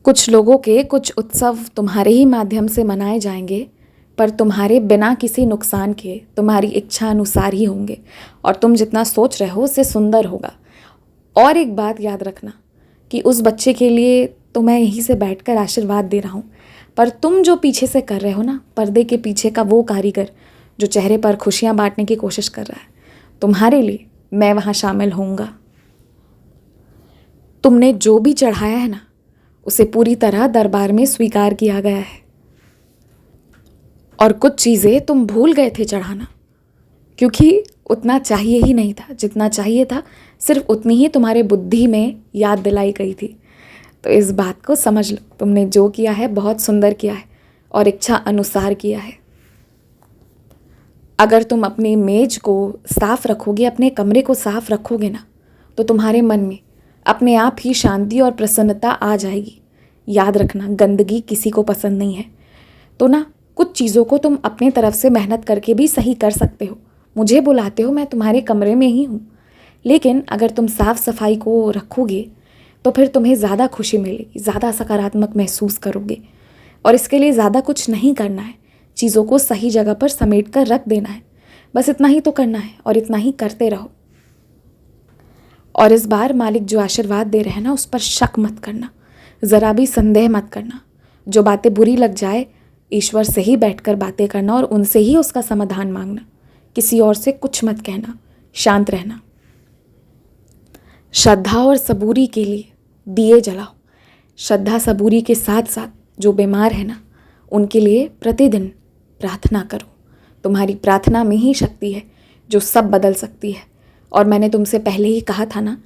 कुछ लोगों के कुछ उत्सव तुम्हारे ही माध्यम से मनाए जाएंगे, पर तुम्हारे बिना किसी नुकसान के तुम्हारी इच्छा अनुसार ही होंगे, और तुम जितना सोच रहे हो उससे सुंदर होगा। और एक बात याद रखना कि उस बच्चे के लिए तो मैं यहीं से बैठकर आशीर्वाद दे रहा हूँ, पर तुम जो पीछे से कर रहे हो ना, पर्दे के पीछे का वो कारीगर जो चेहरे पर खुशियाँ बांटने की कोशिश कर रहा है, तुम्हारे लिए मैं वहाँ शामिल होऊंगा। तुमने जो भी चढ़ाया है ना, उसे पूरी तरह दरबार में स्वीकार किया गया है। और कुछ चीज़ें तुम भूल गए थे चढ़ाना, क्योंकि उतना चाहिए ही नहीं था। जितना चाहिए था सिर्फ उतनी ही तुम्हारे बुद्धि में याद दिलाई गई थी। तो इस बात को समझ लो, तुमने जो किया है बहुत सुंदर किया है और इच्छा अनुसार किया है। अगर तुम अपनी मेज को साफ रखोगे, अपने कमरे को साफ रखोगे ना, तो तुम्हारे मन में अपने आप ही शांति और प्रसन्नता आ जाएगी। याद रखना, गंदगी किसी को पसंद नहीं है। तो ना, कुछ चीज़ों को तुम अपने तरफ से मेहनत करके भी सही कर सकते हो। मुझे बुलाते हो, मैं तुम्हारे कमरे में ही हूँ, लेकिन अगर तुम साफ सफाई को रखोगे तो फिर तुम्हें ज़्यादा खुशी मिलेगी, ज़्यादा सकारात्मक महसूस करोगे। और इसके लिए ज़्यादा कुछ नहीं करना है, चीज़ों को सही जगह पर समेट कर रख देना है। बस इतना ही तो करना है और इतना ही करते रहो। और इस बार मालिक जो आशीर्वाद दे रहे हैं ना, उस पर शक मत करना, ज़रा भी संदेह मत करना। जो बातें बुरी लग जाए, ईश्वर से ही बैठकर बातें करना और उनसे ही उसका समाधान मांगना। किसी और से कुछ मत कहना, शांत रहना। श्रद्धा और सबूरी के लिए दिए जलाओ। श्रद्धा सबूरी के साथ साथ जो बीमार है ना, उनके लिए प्रतिदिन प्रार्थना करो। तुम्हारी प्रार्थना में ही शक्ति है जो सब बदल सकती है। और मैंने तुमसे पहले ही कहा था ना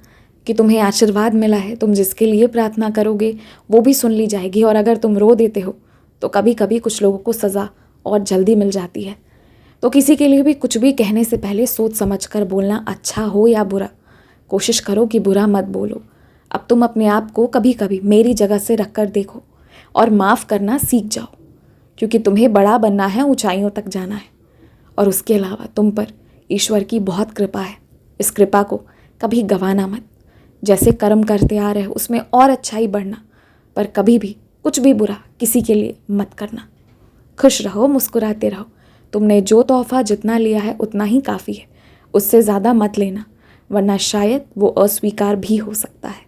कि तुम्हें आशीर्वाद मिला है, तुम जिसके लिए प्रार्थना करोगे वो भी सुन ली जाएगी। और अगर तुम रो देते हो तो कभी कभी कुछ लोगों को सज़ा और जल्दी मिल जाती है। तो किसी के लिए भी कुछ भी कहने से पहले सोच समझ कर बोलना, अच्छा हो या बुरा। कोशिश करो कि बुरा मत बोलो। अब तुम अपने आप को कभी कभी मेरी जगह से रख कर देखो और माफ़ करना सीख जाओ, क्योंकि तुम्हें बड़ा बनना है, ऊंचाइयों तक जाना है। और उसके अलावा तुम पर ईश्वर की बहुत कृपा है। इस कृपा को कभी गंवाना मत। जैसे कर्म करते आ रहे हो उसमें और अच्छाई बढ़ना, पर कभी भी कुछ भी बुरा किसी के लिए मत करना। खुश रहो, मुस्कुराते रहो। तुमने जो तोहफा जितना लिया है उतना ही काफ़ी है, उससे ज़्यादा मत लेना, वरना शायद वो अस्वीकार भी हो सकता है।